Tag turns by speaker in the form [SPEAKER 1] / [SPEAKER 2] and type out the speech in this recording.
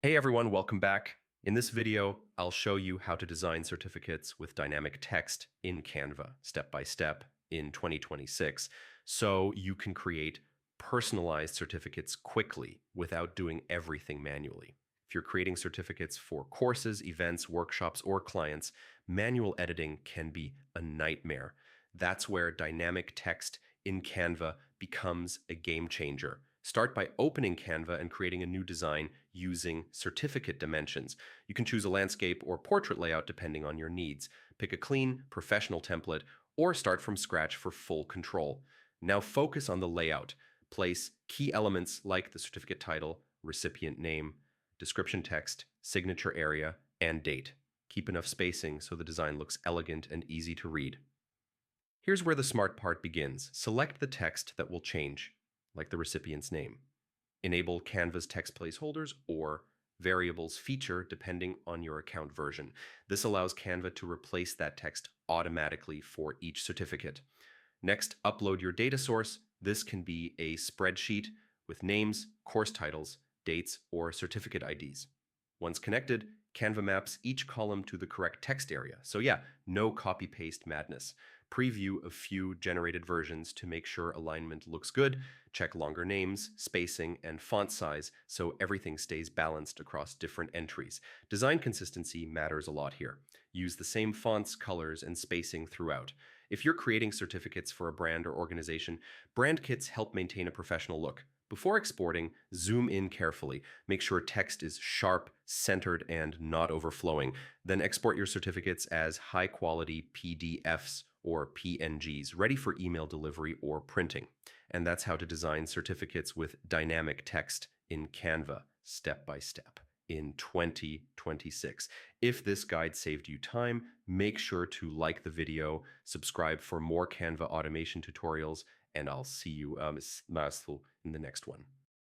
[SPEAKER 1] Hey everyone, welcome back. In this video, I'll show you how to design certificates with dynamic text in Canva, step by step in 2026, so you can create personalized certificates quickly without doing everything manually. If you're creating certificates for courses, events, workshops, or clients, manual editing can be a nightmare. That's where dynamic text in Canva becomes a game changer. Start by opening Canva and creating a new design using certificate dimensions. You can choose a landscape or portrait layout depending on your needs. Pick a clean, professional template, or start from scratch for full control. Now focus on the layout. Place key elements like the certificate title, recipient name, description text, signature area, and date. Keep enough spacing so the design looks elegant and easy to read. Here's where the smart part begins. Select the text that will change, like the recipient's name. Enable Canva's text placeholders or variables feature depending on your account version. This allows Canva to replace that text automatically for each certificate. Next, upload your data source. This can be a spreadsheet with names, course titles, dates, or certificate IDs. Once connected, Canva maps each column to the correct text area. So yeah, no copy-paste madness. Preview a few generated versions to make sure alignment looks good. Check longer names, spacing, and font size so everything stays balanced across different entries. Design consistency matters a lot here. Use the same fonts, colors, and spacing throughout. If you're creating certificates for a brand or organization, brand kits help maintain a professional look. Before exporting, zoom in carefully. Make sure text is sharp, centered, and not overflowing. Then export your certificates as high-quality PDFs or PNGs, ready for email delivery or printing. And that's how to design certificates with dynamic text in Canva, step by step, in 2026. If this guide saved you time, make sure to like the video, subscribe for more Canva automation tutorials, and I'll see you in the next one.